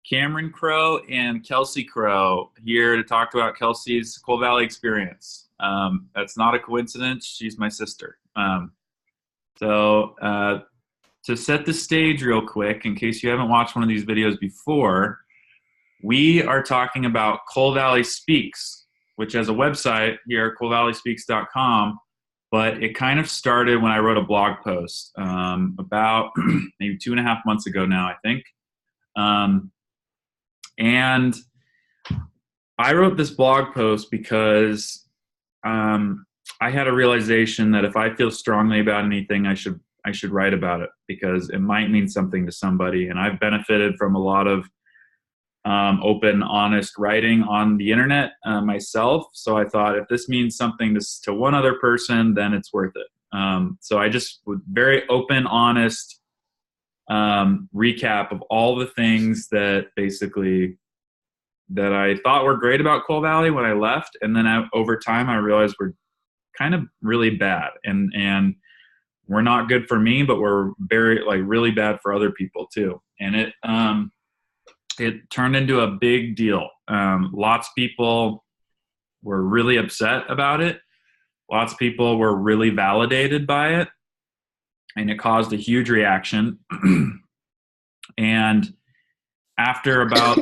Cameron Crow and Kelsey Crow here to talk about Kelsey's Coal Valley experience. That's not a coincidence. She's my sister. So to set the stage real quick, in case you haven't watched one of these videos before, we are talking about Coal Valley Speaks, which has a website here, coalvalleyspeaks.com, but it kind of started when I wrote a blog post about maybe 2.5 months ago now, I think. And I wrote this blog post because I had a realization that if I feel strongly about anything, I should write about it because it might mean something to somebody. And I've benefited from a lot of open, honest writing on the internet myself. So I thought if this means something to one other person, then it's worth it. So I just was very open, honest recap of all the things that I thought were great about Coal Valley when I left. And then over time, I realized we're kind of really bad and we're not good for me, but we're really bad for other people too. And it turned into a big deal. Lots of people were really upset about it. Lots of people were really validated by it. And it caused a huge reaction. And after about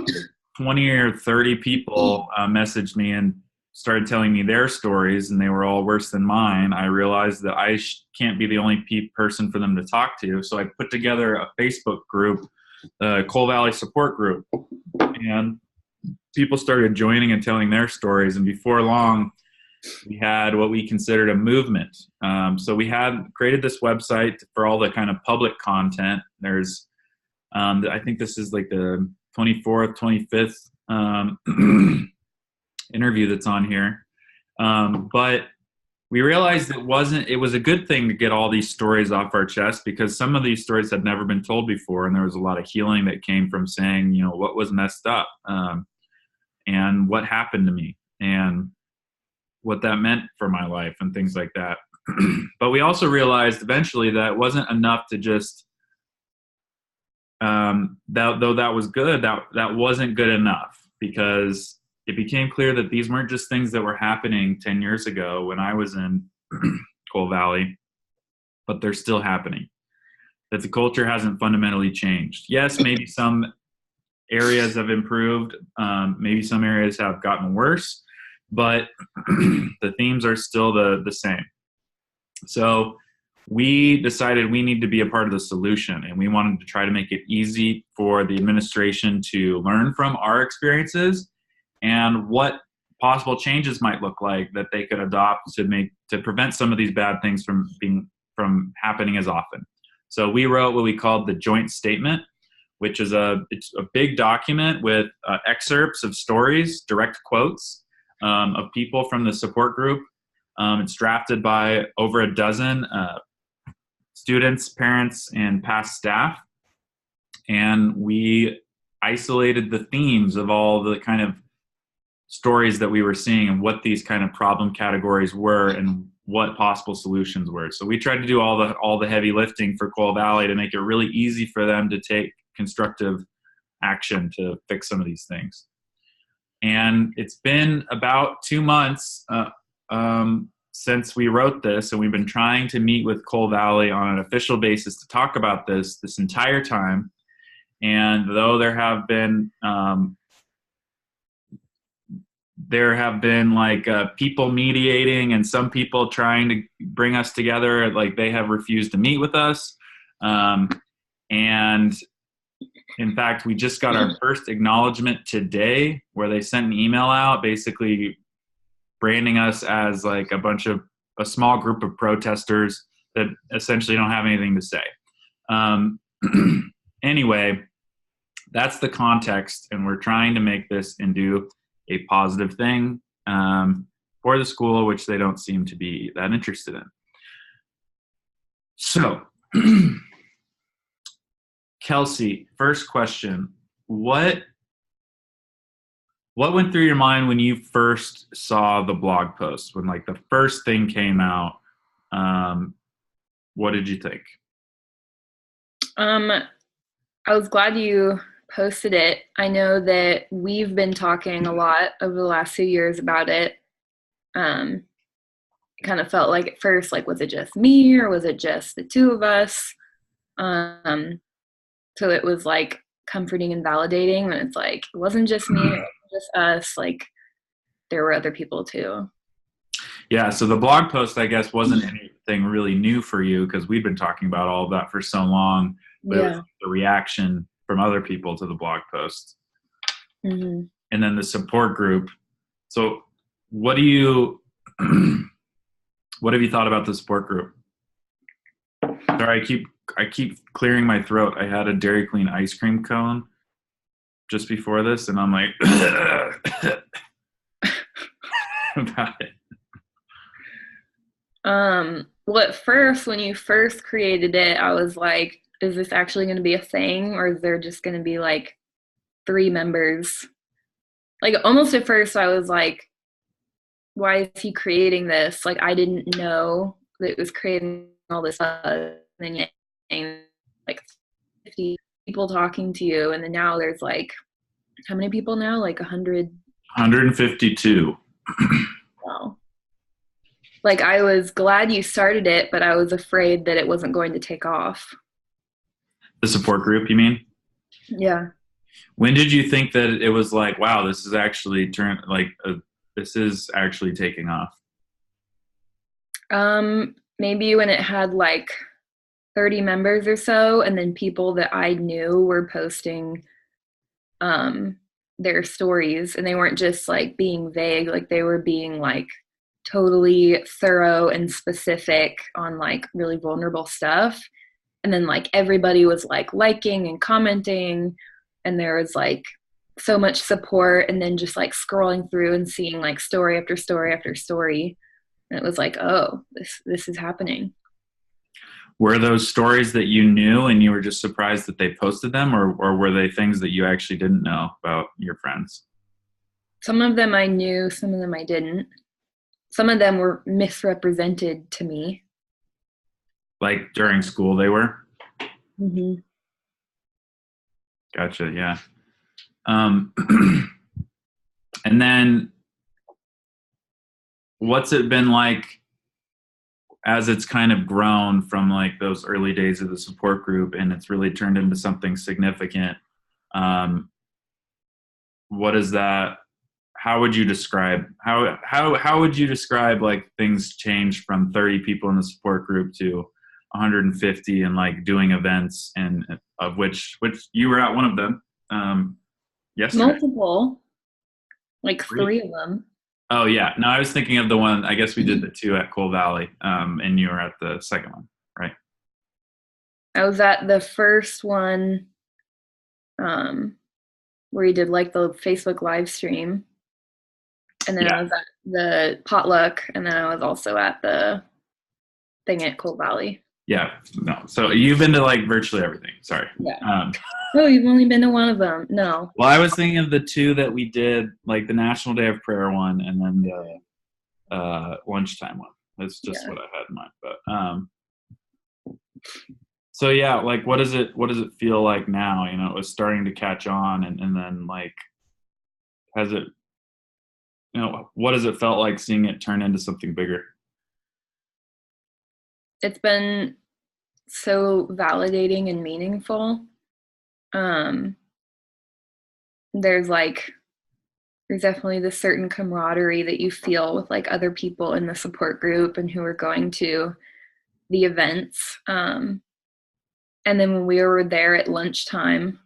20 or 30 people messaged me and started telling me their stories, and they were all worse than mine, I realized that I can't be the only person for them to talk to. So I put together a Facebook group, the Coal Valley support group. And people started joining and telling their stories. And before long, we had what we considered a movement. So we had created this website for all the kind of public content. There's, I think this is like the 24th, 25th interview that's on here. But we realized it was a good thing to get all these stories off our chest because some of these stories had never been told before. And there was a lot of healing that came from saying, what was messed up and what happened to me and what that meant for my life and things like that. But we also realized eventually that it wasn't enough to just, though that was good, that wasn't good enough because it became clear that these weren't just things that were happening 10 years ago when I was in Coal Valley, but they're still happening. That the culture hasn't fundamentally changed. Yes, maybe some areas have improved. Maybe some areas have gotten worse. But the themes are still the same. So we decided we need to be a part of the solution, and we wanted to try to make it easy for the administration to learn from our experiences and what possible changes might look like that they could adopt to prevent some of these bad things from happening as often. So we wrote what we called the joint statement, which is it's a big document with excerpts of stories, direct quotes, of people from the support group. It's drafted by over a dozen students, parents, and past staff. And we isolated the themes of all the kind of stories that we were seeing and what these kind of problem categories were and what possible solutions were. So we tried to do all the heavy lifting for Coal Valley to make it really easy for them to take constructive action to fix some of these things. And it's been about 2 months since we wrote this, and we've been trying to meet with Coal Valley on an official basis to talk about this entire time. And though there have been like people mediating and some people trying to bring us together, like they have refused to meet with us. And in fact, we just got our first acknowledgement today where they sent an email out basically branding us as like a small group of protesters that essentially don't have anything to say. Anyway, that's the context, and we're trying to make this into a positive thing for the school, which they don't seem to be that interested in. So, Kelsey, first question. What went through your mind when you first saw the blog post, when like the first thing came out? What did you think? I was glad you posted it. I know that we've been talking a lot over the last few years about it. Kind of felt like at first, like, was it just me or was it just the two of us? So it was like comforting and validating when it's like, it wasn't just me, it wasn't just us, like there were other people too. Yeah, so the blog post, I guess, wasn't anything really new for you because we'd been talking about all of that for so long, but it was Yeah. the reaction from other people to the blog post. Mm-hmm. And then the support group. So what do you what have you thought about the support group? Sorry, I keep clearing my throat. I had a Dairy Queen ice cream cone just before this, and I'm like about it. Well, at first, when you first created it, I was like, is this actually going to be a thing, or is there just going to be like 3 members? Like, almost at first, I was like, why is he creating this? Like, I didn't know that it was creating all this buzz. And then like 50 people talking to you, and then now there's like, how many people now? Like 100. 152. Wow. Like, I was glad you started it, but I was afraid that it wasn't going to take off. The support group, you mean? Yeah. When did you think that it was like, wow, this is actually this is actually taking off? Maybe when it had like 30 members or so, and then people that I knew were posting their stories, and they weren't just like being vague, like they were being like totally thorough and specific on like really vulnerable stuff. And then like everybody was like liking and commenting, and there was like so much support, and then just like scrolling through and seeing like story after story after story, and it was like, oh, this is happening. Were those stories that you knew and you were just surprised that they posted them, or were they things that you actually didn't know about your friends? Some of them I knew, some of them I didn't. Some of them were misrepresented to me. Like during school they were? Mm-hmm. Gotcha, yeah. And then what's it been like as it's kind of grown from like those early days of the support group and it's really turned into something significant? What is that? How would you describe how would you describe like things changed from 30 people in the support group to 150 and like doing events, and of which you were at one of them yesterday? Multiple, like 3 of them. Oh yeah, no, I was thinking of the one. I guess we did the 2 at Coal Valley, and you were at the second one, right? I was at the first one, where you did like the Facebook live stream, and then Yeah, I was at the potluck, and then I was also at the thing at Coal Valley. yeah. No, so you've been to like virtually everything. Sorry. Yeah. Oh, you've only been to one of them. No. Well, I was thinking of the 2 that we did, like the National Day of Prayer one, and then the lunchtime one. That's just what I had in mind. But so yeah, like what does it feel like now? You know, it was starting to catch on, and then like has it, you know, what has it felt like seeing it turn into something bigger? It's been so validating and meaningful. There's definitely this certain camaraderie that you feel with like other people in the support group and who are going to the events. And then when we were there at lunchtime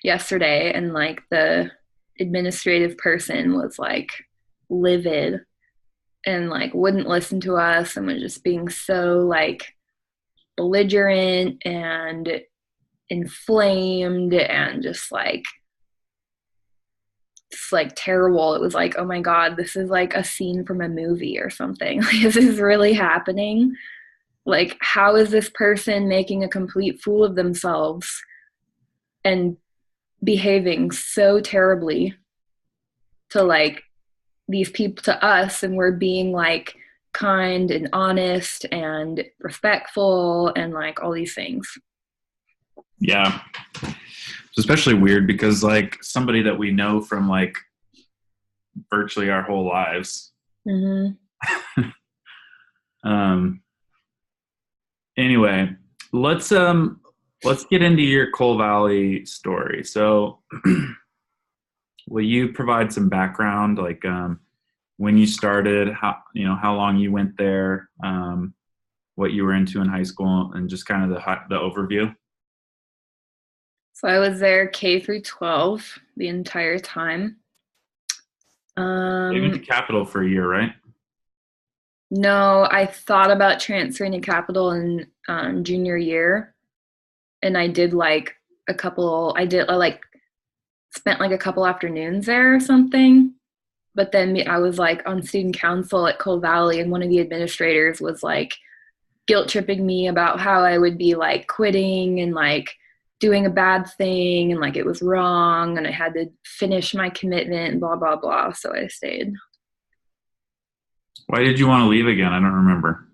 yesterday, and like the administrative person was like livid and like wouldn't listen to us and was just being so like belligerent and inflamed and just like it's like terrible. It was like, oh my god, this is like a scene from a movie or something. Like, this is really happening. Like, how is this person making a complete fool of themselves and behaving so terribly to like these people, to us, and we're being like kind and honest and respectful and like all these things. Yeah. It's especially weird because like somebody that we know from like virtually our whole lives. Mm-hmm. Um, anyway, let's get into your Coal Valley story. So, will you provide some background, like when you started, how long you went there, what you were into in high school, and just kind of the overview? So I was there K through 12 the entire time. You went to Capital for a year, right? No, I thought about transferring to Capital in junior year, and I did like I like spent like a couple afternoons there or something. But then I was like on student council at Coal Valley, and one of the administrators was like guilt tripping me about how I would be like quitting and like doing a bad thing and like it was wrong and I had to finish my commitment and blah, blah, blah. So I stayed. Why did you want to leave again? I don't remember.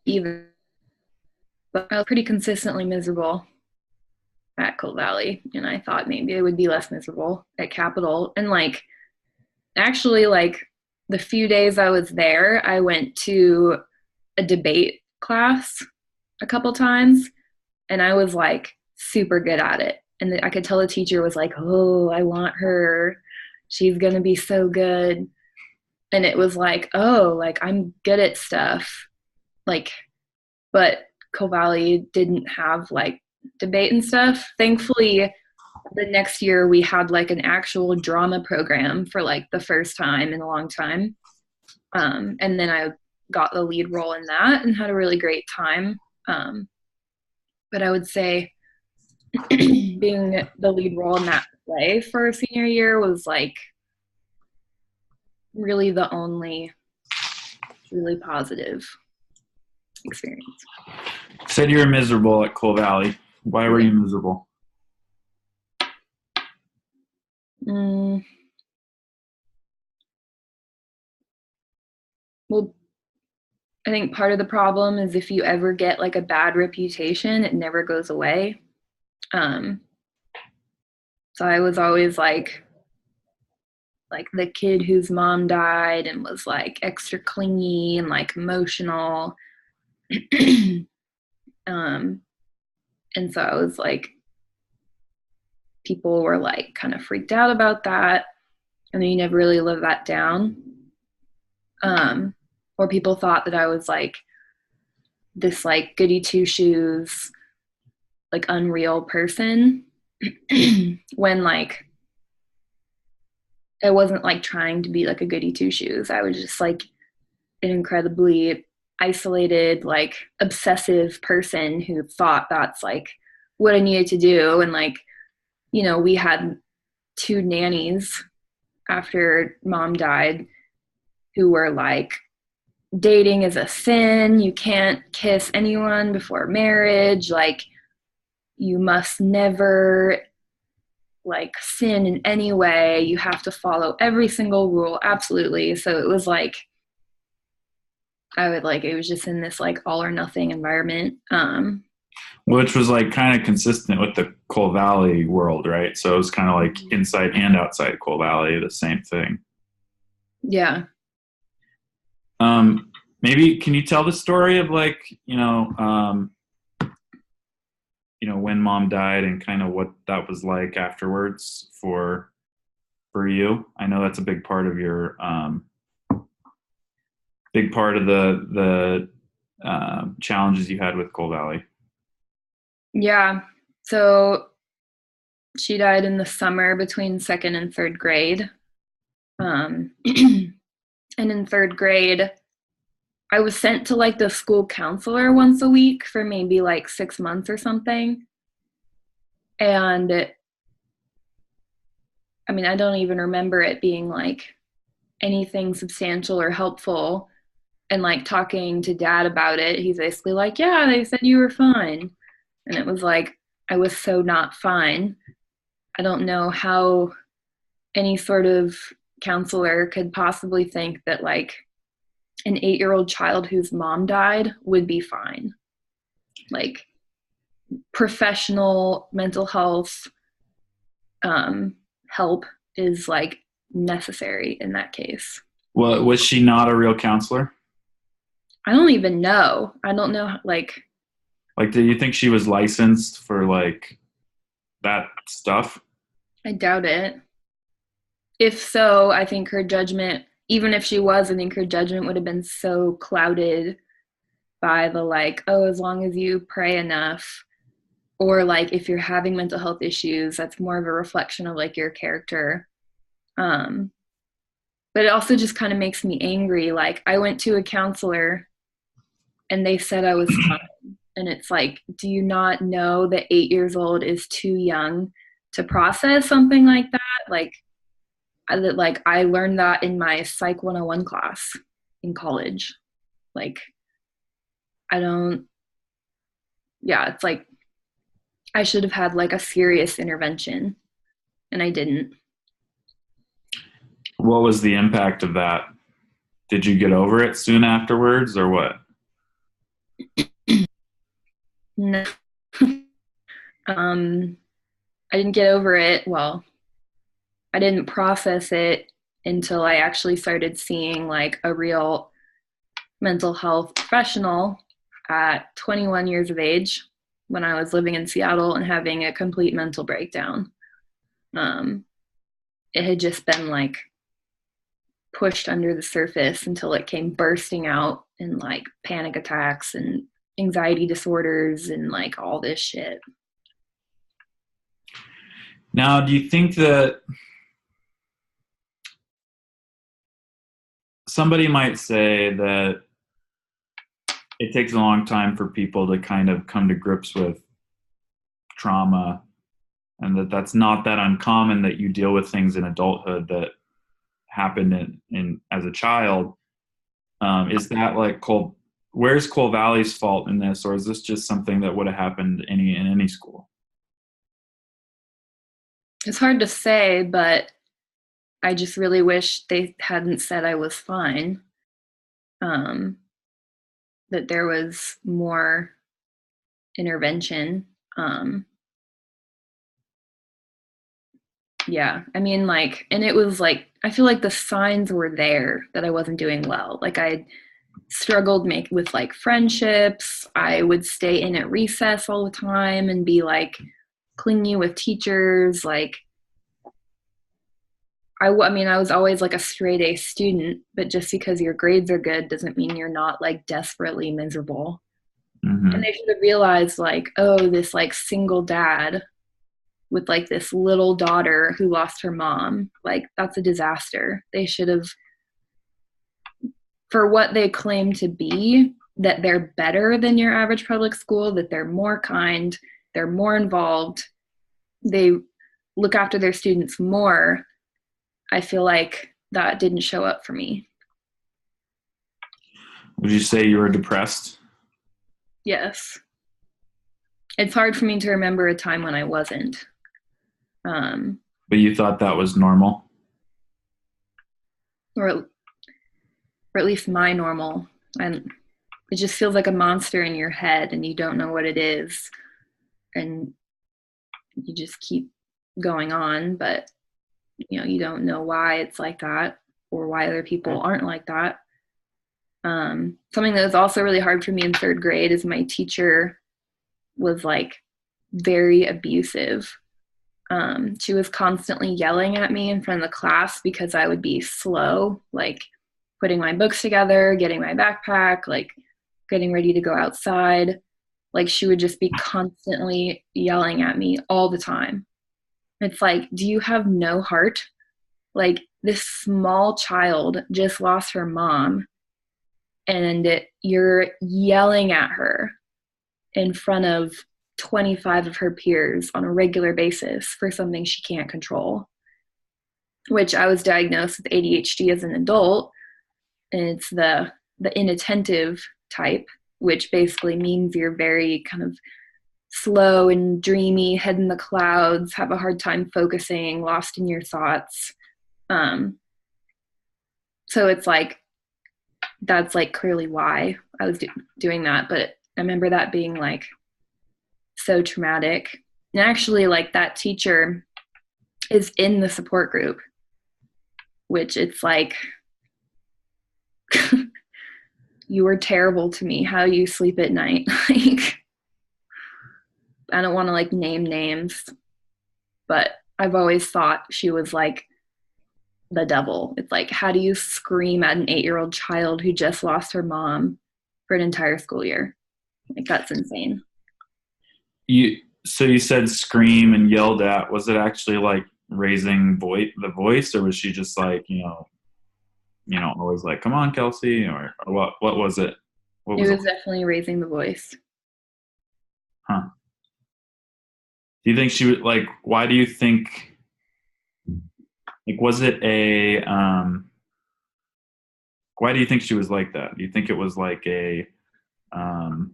Even, but I was pretty consistently miserable at Coal Valley, and I thought maybe I would be less miserable at Capital. And like, actually, like the few days I was there, I went to a debate class a couple times, and I was like super good at it. And I could tell the teacher was like, "Oh, I want her. She's gonna be so good." And it was like, "Oh, like I'm good at stuff." Like, but Coal Valley didn't have like debate and stuff. Thankfully, the next year we had like an actual drama program for like the first time in a long time. And then I got the lead role in that and had a really great time. But I would say being the lead role in that play for senior year was like really the only really positive experience. You said you were miserable at Coal Valley. Why were you miserable? Mm, well, I think part of the problem is if you ever get like a bad reputation, it never goes away. Um, so I was always like the kid whose mom died and was like extra clingy and like emotional. um, and so I was like, people were like kind of freaked out about that, and then you never really live that down. Or people thought that I was like this like goody two shoes, like unreal person, when like I wasn't like trying to be like a goody two shoes. I was just like an incredibly isolated, like obsessive person who thought that's like what I needed to do. And like, you know, we had two nannies after mom died who were like, dating is a sin. You can't kiss anyone before marriage. Like, you must never like sin in any way. You have to follow every single rule. Absolutely. So it was like, I would like, it was just in this like all or nothing environment. Which was like kind of consistent with the Coal Valley world, right? So it was kind of like inside and outside Coal Valley, the same thing. Yeah. Maybe can you tell the story of like, when mom died and kind of what that was like afterwards for you? I know that's a big part of your big part of the challenges you had with Coal Valley. Yeah. So she died in the summer between second and third grade. And in third grade, I was sent to like the school counselor once a week for maybe like 6 months or something. And I mean, I don't even remember it being like anything substantial or helpful. And like talking to dad about it, he's basically like, "Yeah, they said you were fine." And it was like, I was so not fine. I don't know how any sort of counselor could possibly think that like an 8-year-old child whose mom died would be fine. like professional mental health help is like necessary in that case. Well, was she not a real counselor? I don't even know. I don't know, Like, do you think she was licensed for like that stuff? I doubt it. If so, I think her judgment, even if she was, I think her judgment would have been so clouded by the like, oh, as long as you pray enough, or like if you're having mental health issues, that's more of a reflection of like your character. Um, but it also just kind of makes me angry. Like I went to a counselor and they said I was fine. And it's like, do you not know that 8 years old is too young to process something like that? I learned that in my Psych 101 class in college. Like, I don't, yeah, it's like I should have had like a serious intervention and I didn't. What was the impact of that? Did you get over it soon afterwards, or what? No. um, I didn't get over it. Well, I didn't process it until I actually started seeing like a real mental health professional at 21 years of age when I was living in Seattle and having a complete mental breakdown. Um, it had just been like pushed under the surface until it came bursting out in like panic attacks and anxiety disorders and like all this shit. Now, do you think that somebody might say that it takes a long time for people to kind of come to grips with trauma, and that that's not that uncommon, that you deal with things in adulthood that happened in as a child? Is that like where's Cole Valley's fault in this, or is this just something that would have happened in any school? It's hard to say, but I just really wish they hadn't said I was fine. Um, that there was more intervention. Yeah, I mean, like, and it was like, I feel like the signs were there that I wasn't doing well. Like, I struggled with like friendships. I would stay in at recess all the time and be like clingy with teachers. Like, I mean, I was always like a straight A student, but just because your grades are good doesn't mean you're not like desperately miserable. And Mm-hmm. they should have realized, like, oh, this like single dad with like this little daughter who lost her mom, like, that's a disaster. They should have, for what they claim to be, that they're better than your average public school, that they're more kind, they're more involved, they look after their students more. I feel like that didn't show up for me. Would you say you were depressed? Yes. It's hard for me to remember a time when I wasn't. Um, But you thought that was normal? or, or at least my normal. And it just feels like a monster in your head and you don't know what it is. And you just keep going on, but you don't know why it's like that or why other people aren't like that. Something that was also really hard for me in third grade is my teacher was like very abusive. She was constantly yelling at me in front of the class because I would be slow, like putting my books together, getting my backpack, like getting ready to go outside. Like she would just be constantly yelling at me all the time. It's like, do you have no heart? Like this small child just lost her mom and you're yelling at her in front of 25 of her peers on a regular basis for something she can't control, which I was diagnosed with ADHD as an adult. And it's the inattentive type, which basically means you're very kind of slow and dreamy, head in the clouds, have a hard time focusing, lost in your thoughts. Um, so it's like, that's like clearly why I was doing that. But I remember that being like so traumatic. And actually, like, that teacher is in the support group, which it's like, you were terrible to me. How you sleep at night? Like, I don't want to like name names, but I've always thought she was like the devil. It's like, how do you scream at an 8-year-old child who just lost her mom for an entire school year? Like, that's insane. So you said scream and yelled at. Was it actually like raising the voice, or was she just like, always like, come on, Kelsey, or what was it? What It was it? was definitely raising the voice. Huh. Do you think she would like, why do you think, like, was it why do you think she was like that? Do you think it was like um,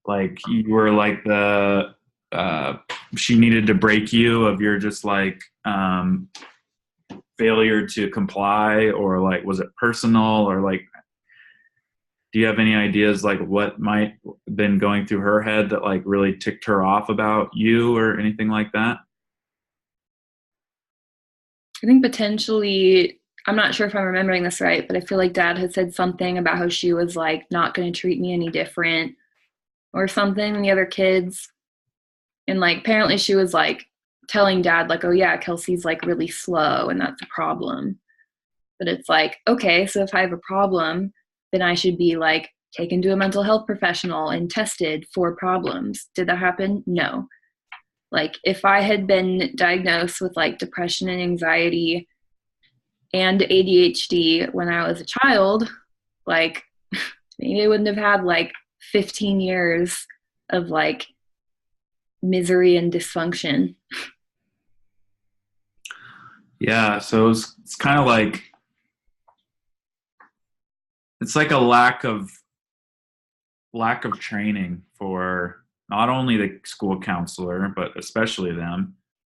like you were like uh, she needed to break you of your just like, failure to comply, or like, was it personal, or like, do you have any ideas like what might have been going through her head that like really ticked her off about you or anything like that? I think potentially, I'm not sure if I'm remembering this right, but I feel like dad had said something about how she was like not going to treat me any different or something than the other kids. And like apparently she was like telling dad, like, oh yeah, Kelsey's like really slow and that's a problem. But it's like, okay, so if I have a problem, then I should be like taken to a mental health professional and tested for problems. Did that happen? No. Like, if I had been diagnosed with like depression and anxiety and ADHD when I was a child, like, maybe I wouldn't have had like 15 years of like misery and dysfunction. Yeah, so it's kind of like, it's like a lack of training for not only the school counselor, but especially them,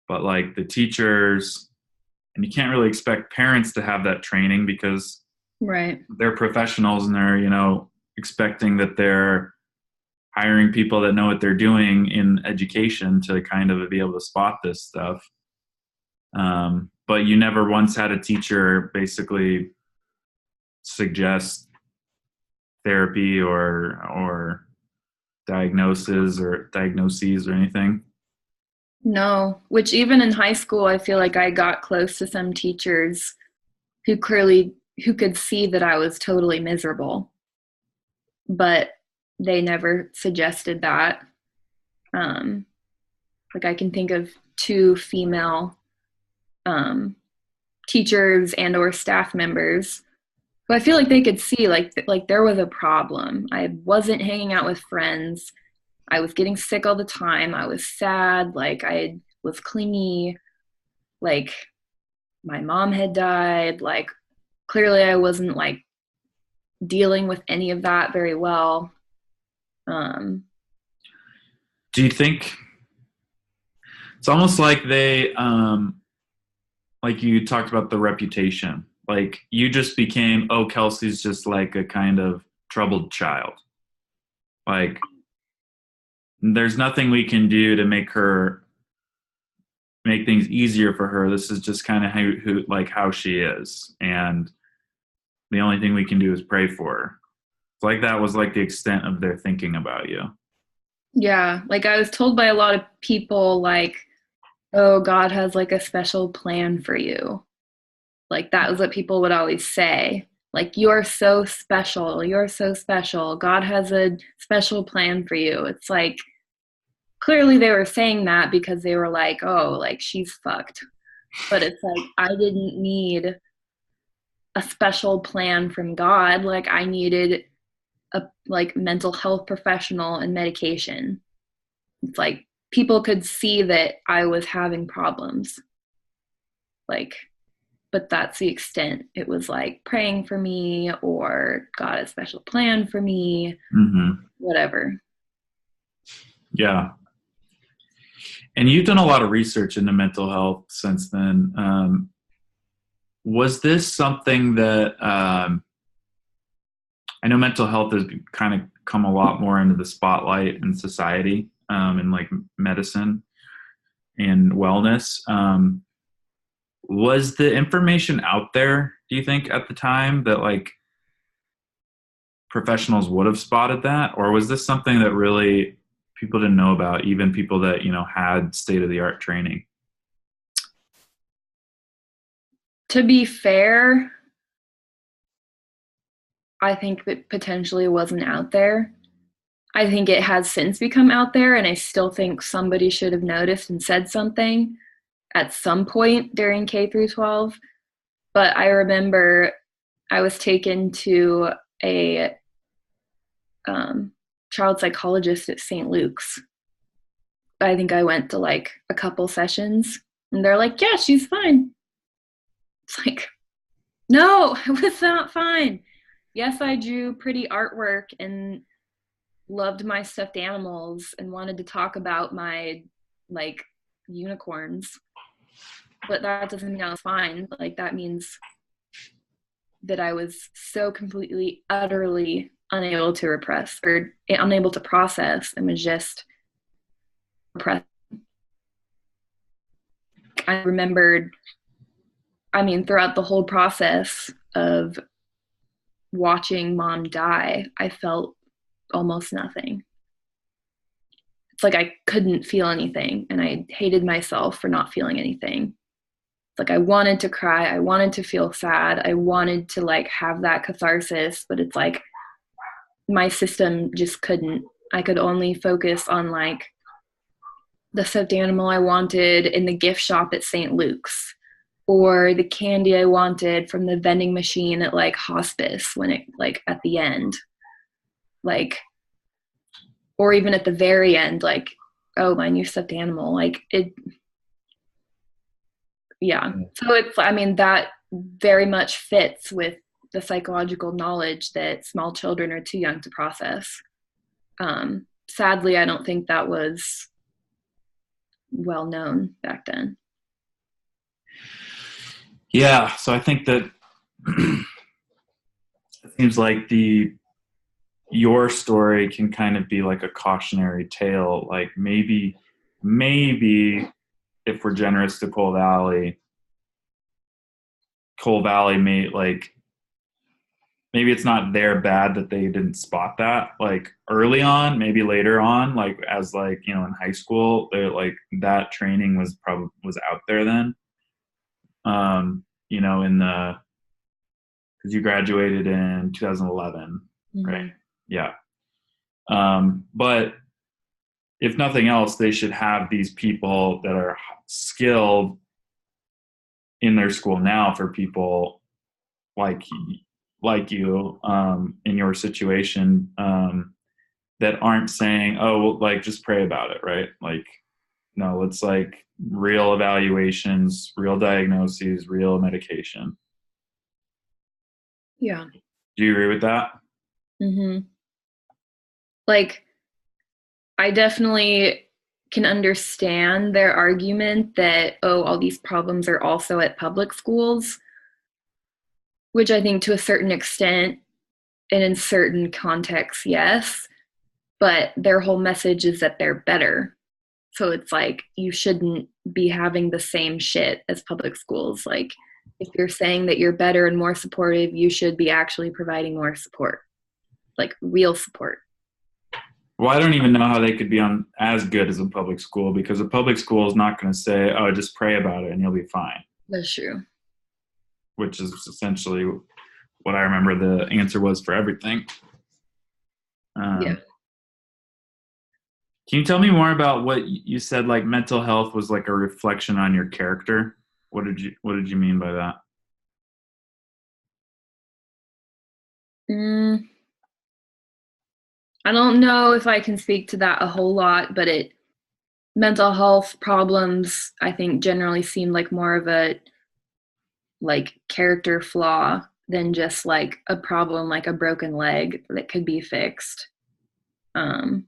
but like the teachers. And you can't really expect parents to have that training because Right. they're professionals, and they're, expecting that they're hiring people that know what they're doing in education to kind of be able to spot this stuff. But you never once had a teacher basically suggest therapy or diagnoses or anything. No, which even in high school, I feel like I got close to some teachers who could see that I was totally miserable, but they never suggested that. Um, like, I can think of two female um, teachers and or staff members who I feel like they could see like there was a problem. I wasn't hanging out with friends. I was getting sick all the time. I was sad. Like, I was clingy. Like, my mom had died. Like, clearly I wasn't like dealing with any of that very well. Um, Do you think it's almost like like you talked about the reputation, like you just became, oh, Kelsey's just like a kind of troubled child. Like, there's nothing we can do to make things easier for her. This is just kind of how she is, and the only thing we can do is pray for her. It's like that was like the extent of their thinking about you. yeah, like I was told by a lot of people, like, oh, God has like a special plan for you. Like, that was what people would always say. Like, you're so special. You're so special. God has a special plan for you. It's like, clearly they were saying that because they were like, oh, like, she's fucked. But it's like, I didn't need a special plan from God. Like, I needed a like mental health professional and medication. It's like people could see that I was having problems. Like, but that's the extent. It was like praying for me or got a special plan for me, Mm-hmm. whatever. Yeah. And you've done a lot of research into mental health since then. Was this something that I know mental health has kind of come a lot more into the spotlight in society, in like medicine and wellness. Was the information out there, do you think, at the time that like professionals would have spotted that? Or was this something that really people didn't know about, even people that, had state of the art training? To be fair, I think it potentially wasn't out there. I think it has since become out there, and I still think somebody should have noticed and said something at some point during K through 12. But I remember I was taken to a child psychologist at St. Luke's. I think I went to like a couple sessions, and they're like, "Yeah, she's fine." It's like, no, it was not fine. Yes, I drew pretty artwork and loved my stuffed animals and wanted to talk about my like unicorns, but that doesn't mean I was fine. Like that means that I was so completely, utterly unable to repress or unable to process and was just repressed. I remembered, I mean, throughout the whole process of watching mom die, I felt almost nothing. It's like I couldn't feel anything, and I hated myself for not feeling anything. It's like I wanted to cry, I wanted to feel sad, I wanted to like have that catharsis, but it's like my system just couldn't. I could only focus on like the stuffed animal I wanted in the gift shop at St. Luke's, or the candy I wanted from the vending machine at like hospice when it like at the end, like, or even at the very end, like, oh, my new stuffed animal, like it. Yeah, so it's, I mean, that very much fits with the psychological knowledge that small children are too young to process. Sadly, I don't think that was well known back then. Yeah, so I think that it seems like your story can kind of be like a cautionary tale. Like maybe if we're generous to Coal Valley may like maybe it's not their bad that they didn't spot that like early on, maybe later on, like as like, in high school, they're like that training was out there then. In the because you graduated in 2011, right? Mm-hmm. Yeah. But if nothing else, they should have these people that are skilled in their school now for people like you in your situation, that aren't saying, oh, well, like just pray about it, right? Like, no, it's like real evaluations, real diagnoses, real medication. Yeah. Do you agree with that? Mm-hmm. Like, I definitely can understand their argument that, oh, all these problems are also at public schools, which I think to a certain extent and in certain contexts, yes, but their whole message is that they're better. So it's like you shouldn't be having the same shit as public schools. Like if you're saying that you're better and more supportive, you should be actually providing more support, like real support. Well, I don't even know how they could be on as good as a public school because a public school is not going to say, oh, just pray about it and you'll be fine, That's true. which is essentially what I remember the answer was for everything. Yeah. Can you tell me more about what you said? Like mental health was like a reflection on your character. What did you mean by that? Mm, I don't know if I can speak to that a whole lot, but mental health problems I think generally seem like more of a like character flaw than just like a problem like a broken leg that could be fixed. Um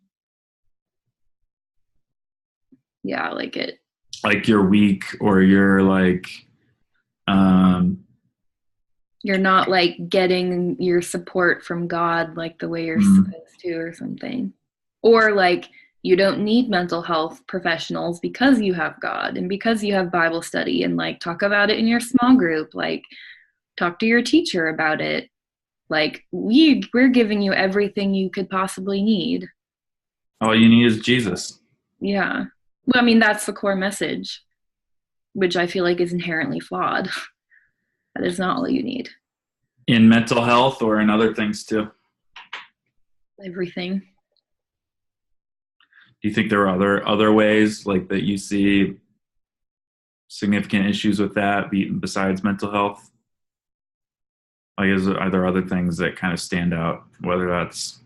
yeah, like it. Like you're weak or you're like, um, You're not like getting your support from God like the way you're Mm. supposed to or something. Or like you don't need mental health professionals because you have God and because you have Bible study, and like talk about it in your small group, like talk to your teacher about it. Like we're giving you everything you could possibly need. All you need is Jesus. Yeah. Well, I mean, that's the core message, which I feel like is inherently flawed. That is not all you need. In mental health or in other things too. Everything. Do you think there are other ways like that you see significant issues with that besides mental health? Like, are there other things that kind of stand out, whether that's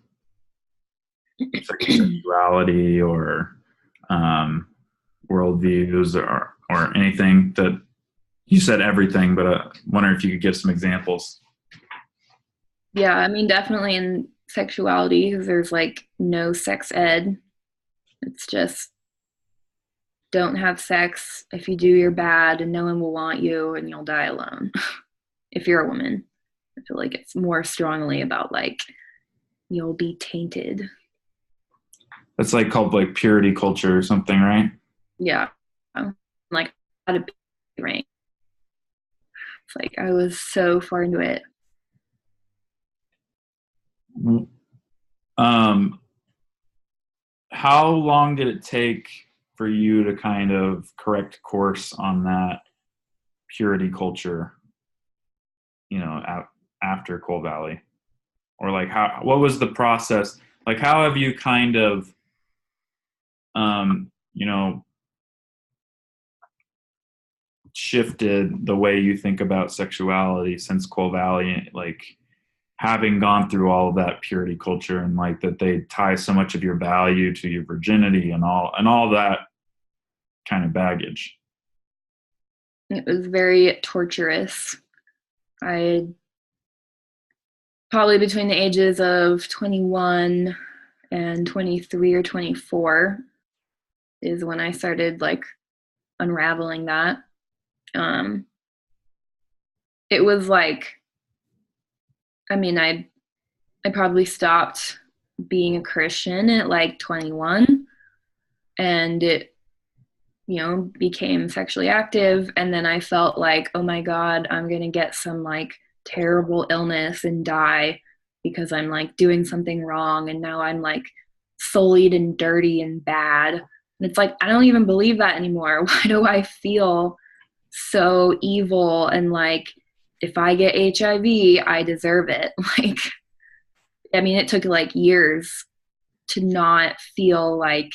sexuality or um, worldviews or anything that you said everything, but wondering if you could give some examples. Yeah, I mean, definitely in sexuality, because there's like no sex ed. It's just don't have sex. If you do, you're bad and no one will want you and you'll die alone. If you're a woman, I feel like it's more strongly about like you'll be tainted. That's like called like purity culture or something, right? Yeah. Like, how to be right. It's like I was so far into it. Um, how long did it take for you to kind of correct course on that purity culture, you know, after Coal Valley? Or like what was the process? Like how have you kind of, you know, shifted the way you think about sexuality since Coal Valley, like having gone through all of that purity culture and like that they tie so much of your value to your virginity and all that kind of baggage? It was very torturous. I probably between the ages of 21 and 23 or 24 is when I started like unraveling that. Um, it was like, I mean, I probably stopped being a Christian at like 21, and it, became sexually active. And then I felt like, oh my God, I'm going to get some like terrible illness and die because I'm like doing something wrong. And now I'm like sullied and dirty and bad. And it's like, I don't even believe that anymore. Why do I feel so evil? And like, if I get HIV, I deserve it. Like, I mean, it took like years to not feel like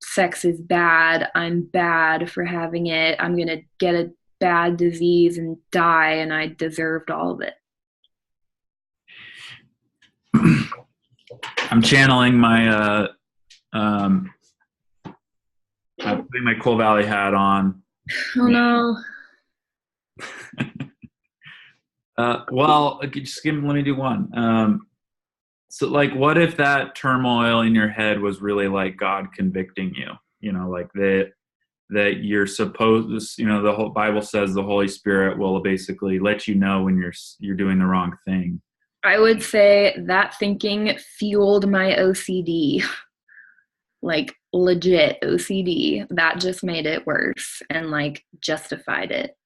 sex is bad. I'm bad for having it. I'm going to get a bad disease and die, and I deserved all of it. I'm channeling my I'm putting my Coal Valley hat on. Oh no. Well, let me do one. So, like, what if that turmoil in your head was really like God convicting you? You know, like that you're supposed. You know, the whole Bible says the Holy Spirit will basically let you know when you're doing the wrong thing. I would say that thinking fueled my OCD. Like legit OCD. That just made it worse and like justified it.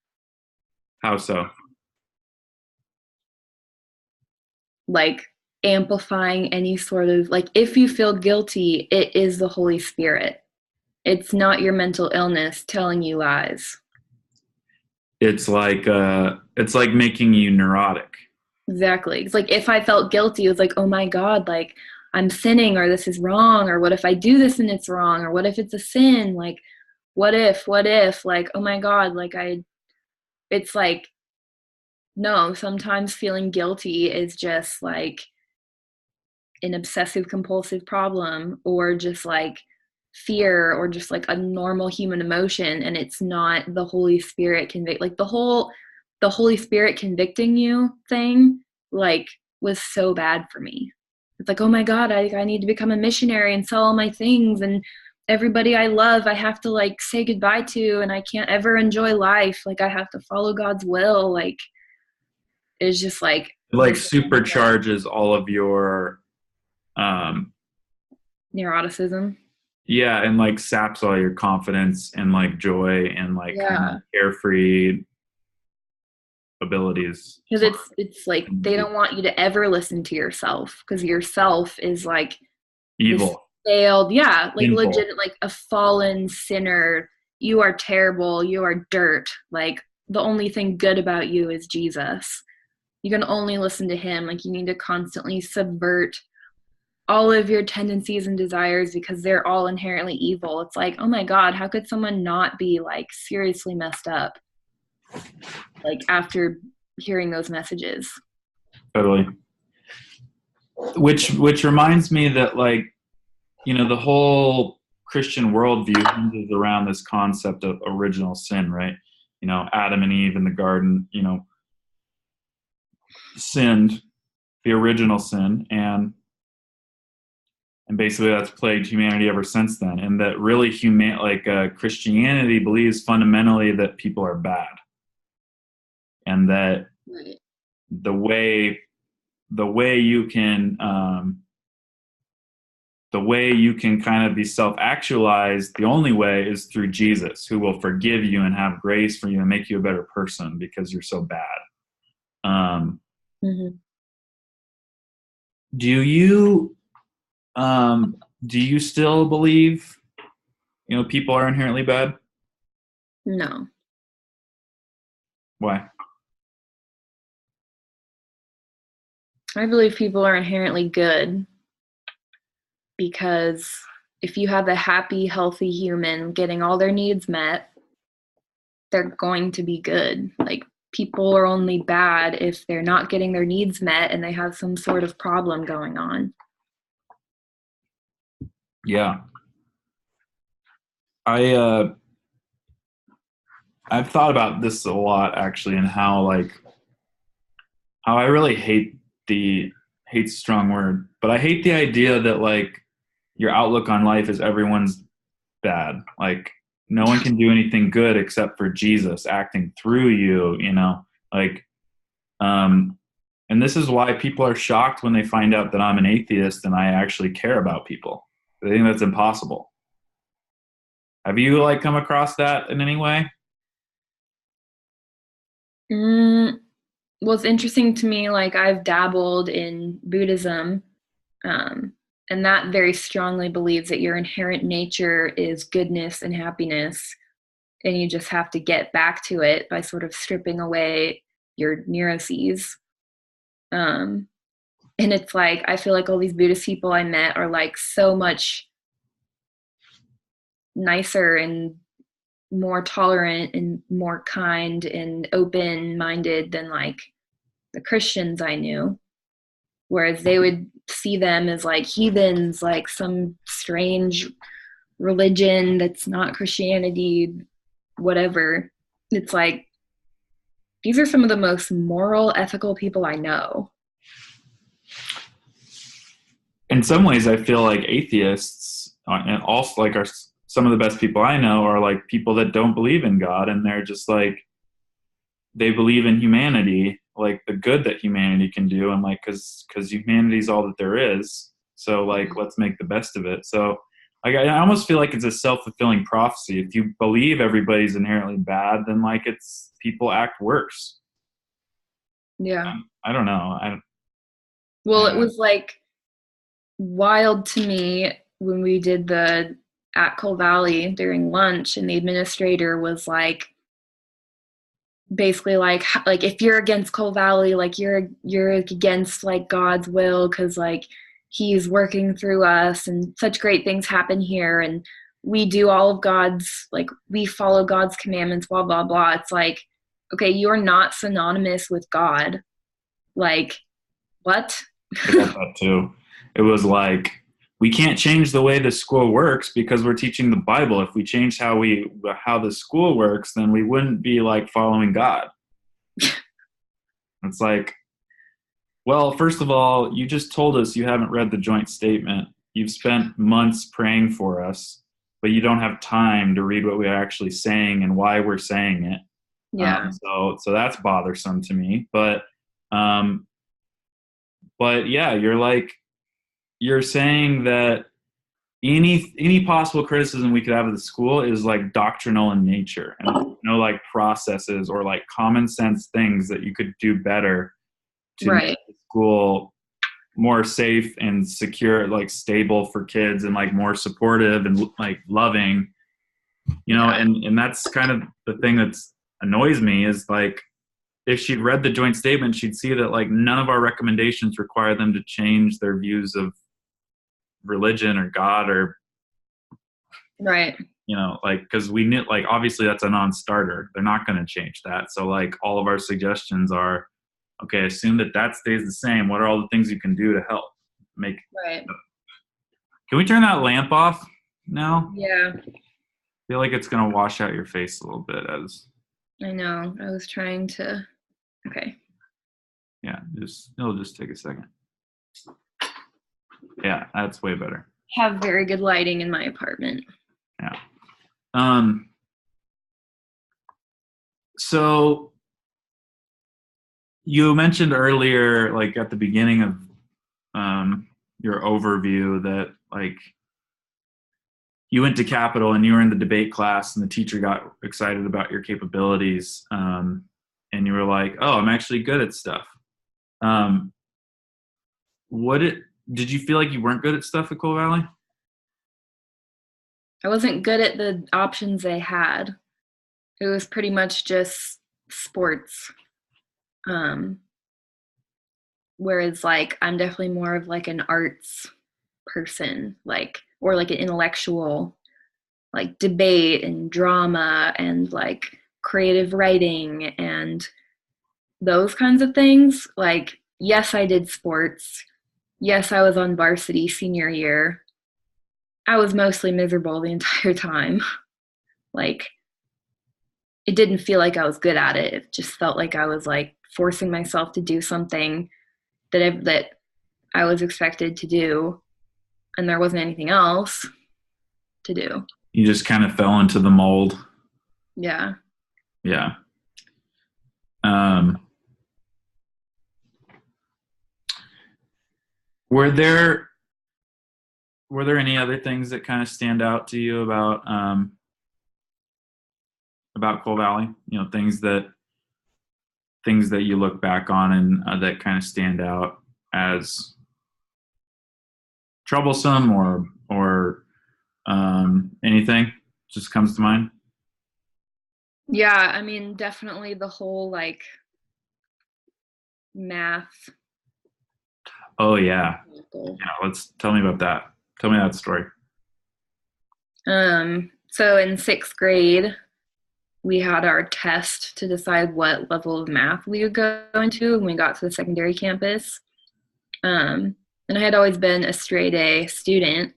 How so? Like amplifying any sort of like, if you feel guilty, it is the Holy Spirit. It's not your mental illness telling you lies. It's like making you neurotic. Exactly. It's like if I felt guilty, it was like, oh my God, like I'm sinning, or this is wrong, or what if I do this and it's wrong, or what if it's a sin? Like, what if, like, oh my God, like it's like, no, sometimes feeling guilty is just like an obsessive compulsive problem, or just like fear, or just like a normal human emotion, and it's not the Holy Spirit convict. Like the Holy Spirit convicting you thing, like, was so bad for me. It's like, oh my God, I need to become a missionary and sell all my things, and everybody I love I have to like say goodbye to, and I can't ever enjoy life. Like I have to follow God's will. Like is just like It like supercharges all of your neuroticism. yeah, and like saps all your confidence and like joy and like kind of Yeah. carefree abilities. Because it's like they don't want you to ever listen to yourself, because yourself is like this Evil, failed, yeah, like sinful. legit, like a fallen sinner. You are terrible. You are dirt. Like the only thing good about you is Jesus. You can only listen to him. Like you need to constantly subvert all of your tendencies and desires because they're all inherently evil. It's like, oh my God, how could someone not be like seriously messed up? Like after hearing those messages. Totally. Which reminds me that like, you know, the whole Christian worldview hinges around this concept of original sin, right? You know, Adam and Eve in the garden, you know, sinned, the original sin, and basically that's plagued humanity ever since then. And that really Christianity believes fundamentally that people are bad, and that Right. the way you can kind of be self-actualized, the only way is through Jesus, who will forgive you and have grace for you and make you a better person because you're so bad. Mm-hmm. Do you still believe, you know, people are inherently bad? No. Why? I believe people are inherently good because if you have a happy, healthy human getting all their needs met, they're going to be good. Like people are only bad if they're not getting their needs met and they have some sort of problem going on. Yeah. I I've thought about this a lot actually, and how I really hate's a strong word, but I hate the idea that like your outlook on life is everyone's bad. Like no one can do anything good except for Jesus acting through you, you know? Like and this is why people are shocked when they find out that I'm an atheist and I actually care about people. They think that's impossible. Have you like come across that in any way? Mm, well, it's interesting to me, like I've dabbled in Buddhism, um, and that very strongly believes that your inherent nature is goodness and happiness, and you just have to get back to it by sort of stripping away your neuroses. Um, and it's like I feel like all these Buddhist people I met are like so much nicer and more tolerant and more kind and open minded than like the Christians I knew, whereas they would see them as like heathens, like some strange religion that's not Christianity, whatever. It's like these are some of the most moral, ethical people I know. In some ways, I feel like atheists and also like are some of the best people I know are like people that don't believe in God, and they're just like they believe in humanity, like the good that humanity can do, and like because humanity is all that there is. So like let's make the best of it. So like I almost feel like it's a self-fulfilling prophecy. If you believe everybody's inherently bad, then like it's people act worse. Yeah. I don't know. Well, it was like wild to me when we did the at Coal Valley during lunch, and the administrator was like, basically like if you're against Coal Valley, like you're against like God's will because like he's working through us and such great things happen here and we do all of God's, like we follow God's commandments, blah blah blah. It's like, okay, you're not synonymous with God. Like what? I got that too. It was like we can't change the way the school works because we're teaching the Bible. If we changed how the school works, then we wouldn't be like following God. It's like, well, first of all, you just told us you haven't read the joint statement. You've spent months praying for us, but you don't have time to read what we're actually saying and why we're saying it. Yeah. So that's bothersome to me. But Um, but yeah, you're saying that any possible criticism we could have of the school is like doctrinal in nature, and no like processes or like common sense things that you could do better to make Right. the school more safe and secure, like stable for kids, and like more supportive and like loving, Yeah. and that's kind of the thing that's annoys me is like if she'd read the joint statement, she'd see that like none of our recommendations require them to change their views of religion or God or, Right. like, because we knew, like, obviously that's a non-starter. They're not going to change that. So like all of our suggestions are, okay, assume that that stays the same. What are all the things you can do to help make? Right. Can we turn that lamp off now? Yeah. I feel like it's going to wash out your face a little bit as, I know. I was trying to. Okay. yeah, it'll just take a second. Yeah, that's way better. Have very good lighting in my apartment. Yeah. So you mentioned earlier, like at the beginning of your overview, that like you went to Capitol and you were in the debate class, and the teacher got excited about your capabilities, and you were like, "Oh, I'm actually good at stuff." Um, what did you feel like you weren't good at stuff at Coal Valley? I wasn't good at the options they had. It was pretty much just sports. Um, Whereas like I'm definitely more of like an arts person, like or like an intellectual, like debate and drama and like creative writing and those kinds of things. Like yes, I did sports. Yes, I was on varsity senior year. I was mostly miserable the entire time. Like it didn't feel like I was good at it. It just felt like I was like forcing myself to do something that I was expected to do, and there wasn't anything else to do. You just kind of fell into the mold. Yeah. Yeah. Um, were there any other things that kind of stand out to you about Coal Valley? Things that you look back on and that kind of stand out as troublesome or anything just comes to mind. Yeah, I mean, definitely the whole like math. Oh yeah, let's tell me about that. Tell me that story. So in 6th grade, we had our test to decide what level of math we would go into when we got to the secondary campus. Um, and I had always been a straight A student,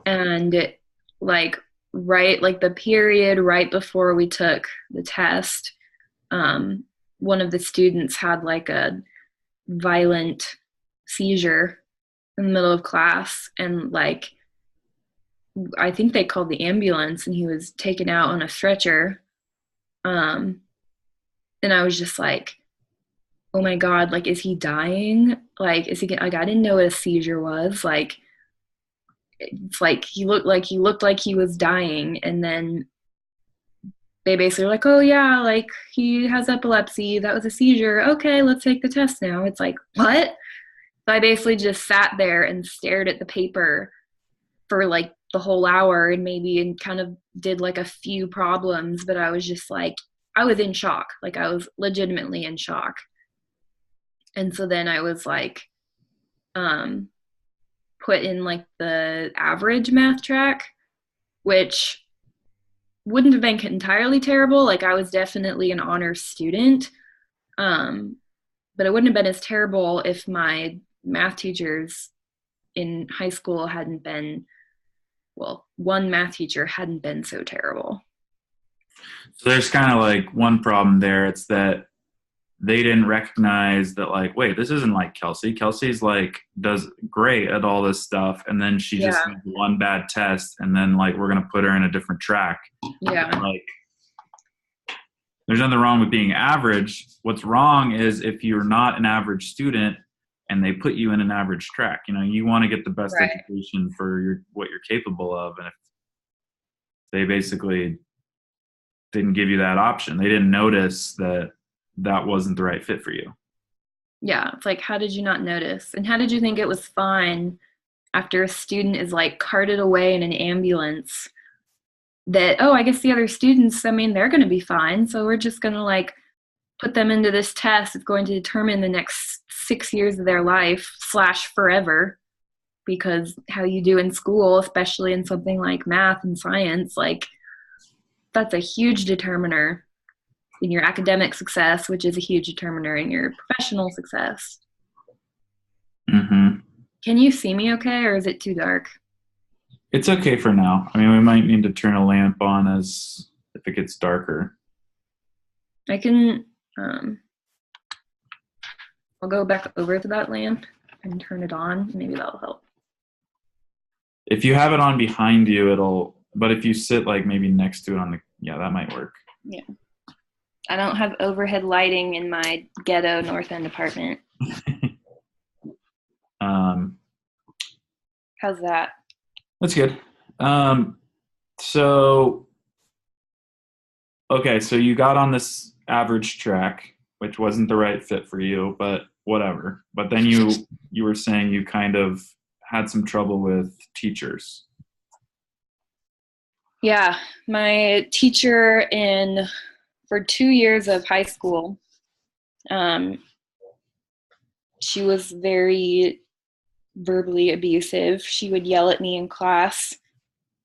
and like like the period right before we took the test, um, one of the students had like a violent seizure in the middle of class, and like I think they called the ambulance, and he was taken out on a stretcher. um and I was just like, oh my god, like is he dying? Like is he like, I didn't know what a seizure was. Like it's like he looked like he was dying, and then they basically were like, oh yeah, like he has epilepsy, that was a seizure, okay, let's take the test now. It's like, what? So I basically just sat there and stared at the paper for like the whole hour, and kind of did like a few problems, but I was just like, I was in shock. Like I was legitimately in shock. And so then I was like, um, put in like the average math track, which wouldn't have been entirely terrible. Like I was definitely an honors student. Um, but it wouldn't have been as terrible if my math teachers in high school hadn't been, well, one math teacher hadn't been so terrible. So there's kind of like one problem there. It's that they didn't recognize that, like, wait, this isn't like Kelsey. Kelsey's like does great at all this stuff, and then she just Yeah. needs one bad test, and then like we're gonna put her in a different track. Yeah. Like There's nothing wrong with being average. What's wrong is if you're not an average student and they put you in an average track. You know, you want to get the best Right. education for what you're capable of, and if they basically didn't give you that option, they didn't notice that that wasn't the right fit for you. Yeah, it's like, how did you not notice? And how did you think it was fine after a student is like carted away in an ambulance that, oh, I guess the other students, I mean, they're going to be fine. So we're just going to like put them into this test. It's going to determine the next 6 years of their life / forever, because how you do in school, especially in something like math and science, like that's a huge determiner in your academic success, which is a huge determiner in your professional success. Mm-hmm. Can you see me okay, or is it too dark? It's okay for now. I mean, we might need to turn a lamp on as if it gets darker. I can, I'll go back over to that lamp and turn it on. Maybe that'll help. If you have it on behind you, it'll, but if you sit like maybe next to it on the, yeah, that might work. Yeah. I don't have overhead lighting in my ghetto North End apartment. How's that? That's good. So, okay, so you got on this average track, which wasn't the right fit for you, but whatever. But then you were saying you kind of had some trouble with teachers. Yeah, my teacher for 2 years of high school, she was very verbally abusive. She would yell at me in class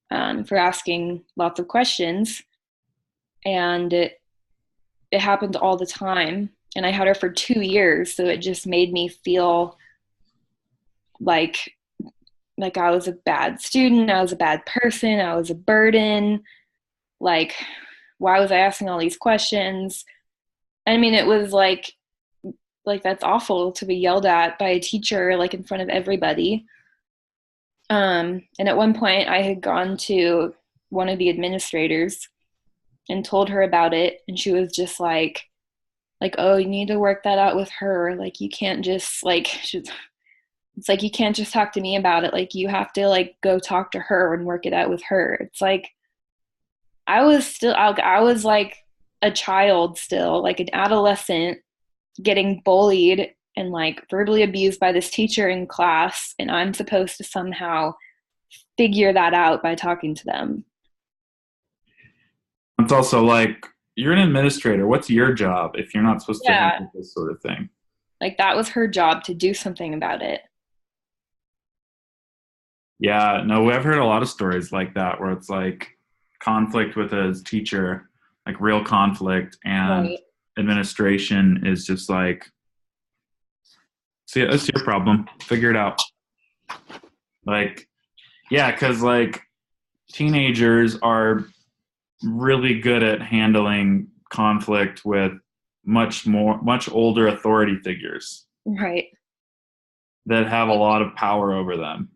for asking lots of questions, and it happened all the time. And I had her for 2 years, so it just made me feel like I was a bad student, I was a bad person, I was a burden. Like, why was I asking all these questions? I mean, it was like that's awful to be yelled at by a teacher like in front of everybody. And at one point I had gone to one of the administrators and told her about it, and she was just like, oh, you need to work that out with her. Like, you can't just it's like, you can't just talk to me about it. Like, you have to like go talk to her and work it out with her. It's like, I was like a child still, like an adolescent, getting bullied and like verbally abused by this teacher in class, and I'm supposed to somehow figure that out by talking to them. It's also like you're an administrator. What's your job if you're not supposed to Yeah, handle this sort of thing? like that was her job to do something about it. Yeah, no, I've heard a lot of stories like that where it's like conflict with a teacher, like real conflict, and Right. administration is just like, see, that's your problem. Figure it out. Like, yeah, because like teenagers are really good at handling conflict with much older authority figures Right. that have a lot of power over them.